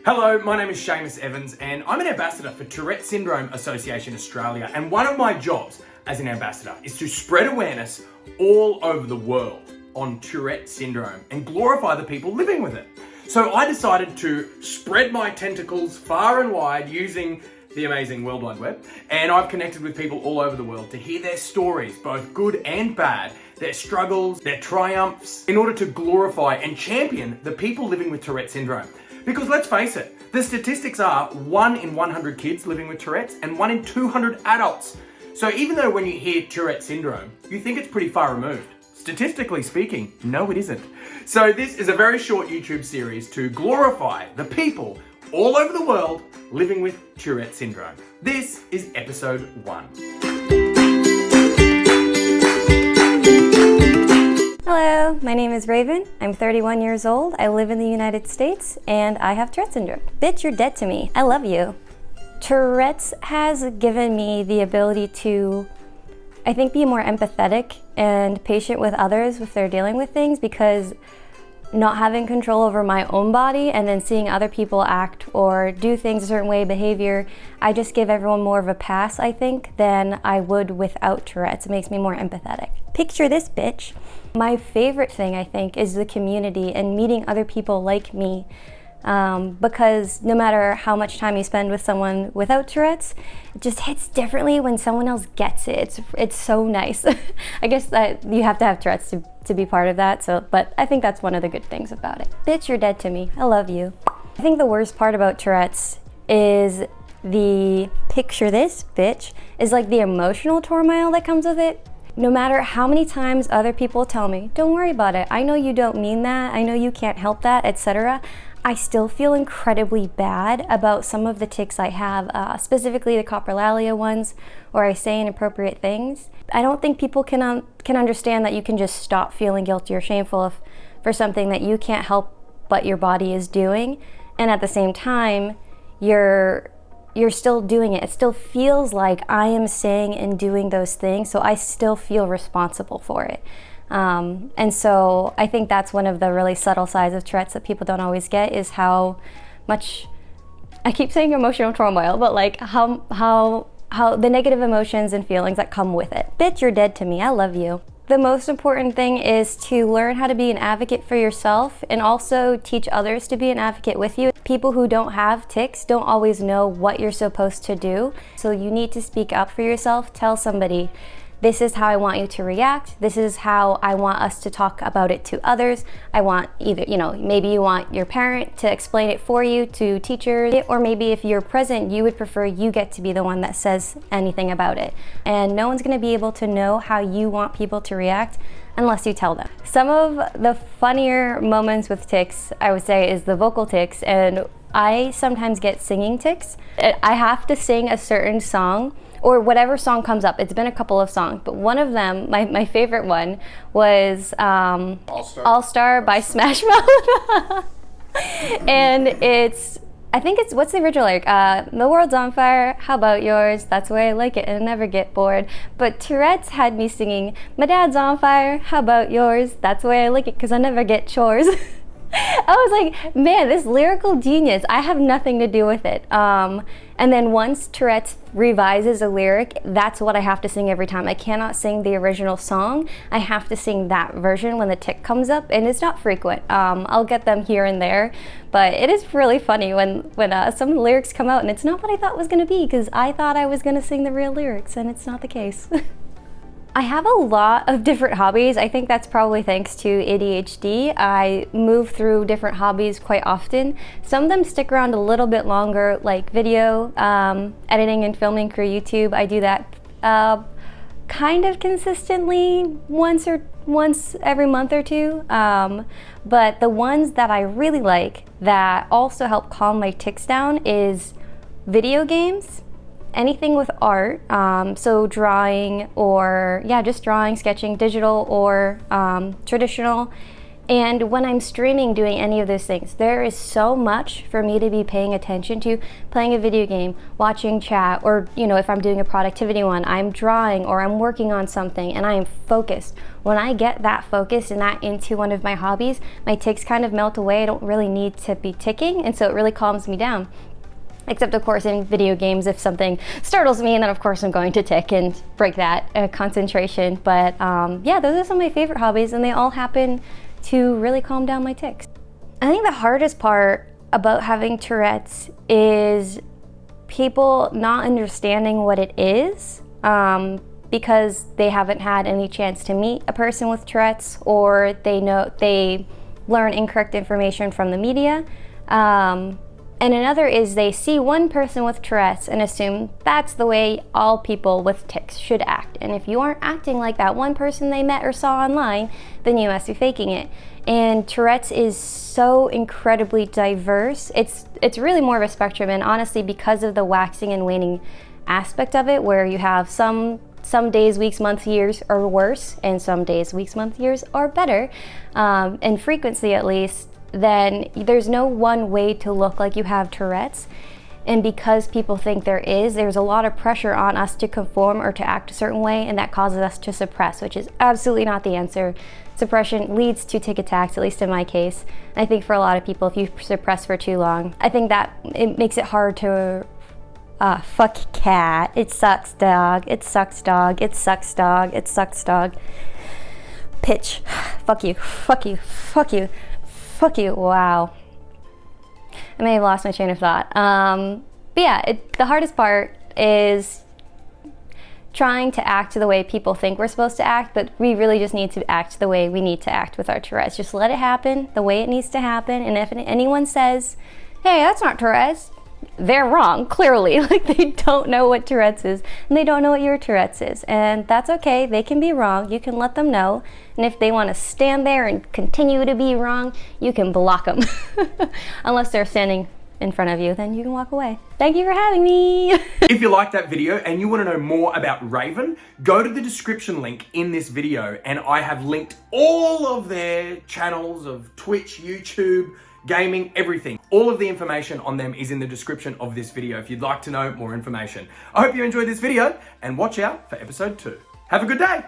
Hello, my name is Seamus Evans and I'm an ambassador for Tourette Syndrome Association Australia, and one of my jobs as an ambassador is to spread awareness all over the world on Tourette Syndrome and glorify the people living with it. So I decided to spread my tentacles far and wide using the amazing World Wide Web, and I've connected with people all over the world to hear their stories, both good and bad, their struggles, their triumphs, in order to glorify and champion the people living with Tourette Syndrome. Because let's face it, the statistics are 1 in 100 kids living with Tourette's and 1 in 200 adults. So even though when you hear Tourette Syndrome, you think it's pretty far removed, statistically speaking, no it isn't. So this is a very short YouTube series to glorify the people all over the world living with Tourette Syndrome. This is episode 1. Hello, my name is Raven. I'm 31 years old. I live in the United States and I have Tourette syndrome. Bitch, you're dead to me. I love you. Tourette's has given me the ability to, I think, be more empathetic and patient with others if they're dealing with things, because not having control over my own body and then seeing other people act or do things a certain way, behavior, I just give everyone more of a pass, I think, than I would without Tourette's. It makes me more empathetic. Picture this, bitch. My favorite thing, I think, is the community and meeting other people like me. Because no matter how much time you spend with someone without Tourette's, it just hits differently when someone else gets it. It's so nice. I guess that you have to have Tourette's to be part of that, but I think that's one of the good things about it. Bitch, you're dead to me. I love you. I think the worst part about Tourette's is the picture this, bitch, is like the emotional turmoil that comes with it. No matter how many times other people tell me, don't worry about it, I know you don't mean that, I know you can't help that, etc., I still feel incredibly bad about some of the tics I have, specifically the coprolalia ones, where I say inappropriate things. I don't think people can understand that you can just stop feeling guilty or shameful for something that you can't help but your body is doing, and at the same time, you're still doing it. It still feels like I am saying and doing those things, so I still feel responsible for it. And so I think that's one of the really subtle sides of Tourette's that people don't always get, is how much, I keep saying emotional turmoil, but like how the negative emotions and feelings that come with it. Bitch, you're dead to me. I love you. The most important thing is to learn how to be an advocate for yourself and also teach others to be an advocate with you. People who don't have tics don't always know what you're supposed to do. So you need to speak up for yourself. Tell somebody, this is how I want you to react. This is how I want us to talk about it to others. I want either, maybe you want your parent to explain it for you to teachers, or maybe if you're present, you would prefer you get to be the one that says anything about it. And no one's gonna be able to know how you want people to react unless you tell them. Some of the funnier moments with tics, I would say, is the vocal tics, and I sometimes get singing tics. I have to sing a certain song, or whatever song comes up. It's been a couple of songs, but one of them, my favorite one, was All Star by Smash Mouth. And I think it's, what's the original lyric? The world's on fire, how about yours? That's the way I like it, and I never get bored. But Tourette's had me singing, my dad's on fire, how about yours? That's the way I like it, because I never get chores. I was like, man, this lyrical genius, I have nothing to do with it. And then once Tourette's revises a lyric, that's what I have to sing every time. I cannot sing the original song. I have to sing that version when the tic comes up, and it's not frequent. I'll get them here and there, but it is really funny when some lyrics come out and it's not what I thought it was gonna be, because I thought I was gonna sing the real lyrics, and it's not the case. I have a lot of different hobbies. I think that's probably thanks to ADHD. I move through different hobbies quite often. Some of them stick around a little bit longer, like video editing and filming for YouTube. I do that kind of consistently once every month or two. But the ones that I really like that also help calm my tics down is video games. Anything with art, so drawing, or just drawing, sketching, digital or traditional, And when I'm streaming, doing any of those things, there is so much for me to be paying attention to. Playing a video game, watching chat, or if I'm doing a productivity one, I'm drawing or I'm working on something and I am focused. When I get that focused and that into one of my hobbies, my tics kind of melt away. I don't really need to be ticking, and so it really calms me down. Except of course in video games, if something startles me, and then of course I'm going to tick and break that concentration. But yeah, those are some of my favorite hobbies, and they all happen to really calm down my tics. I think the hardest part about having Tourette's is people not understanding what it is, because they haven't had any chance to meet a person with Tourette's, or they learn incorrect information from the media. And another is they see one person with Tourette's and assume that's the way all people with tics should act. And if you aren't acting like that one person they met or saw online, then you must be faking it. And Tourette's is so incredibly diverse. It's really more of a spectrum, and honestly, because of the waxing and waning aspect of it, where you have some days, weeks, months, years are worse, and some days, weeks, months, years are better, in frequency at least, then there's no one way to look like you have Tourette's. And because people think there's a lot of pressure on us to conform or to act a certain way, and that causes us to suppress, which is absolutely not the answer. Suppression leads to tic attacks, at least in my case. And I think for a lot of people, if you suppress for too long, I think that it makes it hard to fuck cat. It sucks, dog. It sucks, dog. It sucks, dog. It sucks, dog. Pitch. Fuck you. Fuck you. Fuck you. Fuck you. Wow. I may have lost my train of thought. But yeah, the hardest part is trying to act the way people think we're supposed to act, but we really just need to act the way we need to act with our Tourette's. Just let it happen the way it needs to happen. And if anyone says, hey, that's not Tourette's, they're wrong, clearly. Like, they don't know what Tourette's is, and they don't know what your Tourette's is. And that's okay, they can be wrong, you can let them know. And if they want to stand there and continue to be wrong, you can block them. Unless they're standing in front of you, then you can walk away. Thank you for having me. If you liked that video and you want to know more about Raven, go to the description link in this video, and I have linked all of their channels of Twitch, YouTube, gaming, everything. All of the information on them is in the description of this video if you'd like to know more information. I hope you enjoyed this video, and watch out for episode 2. Have a good day.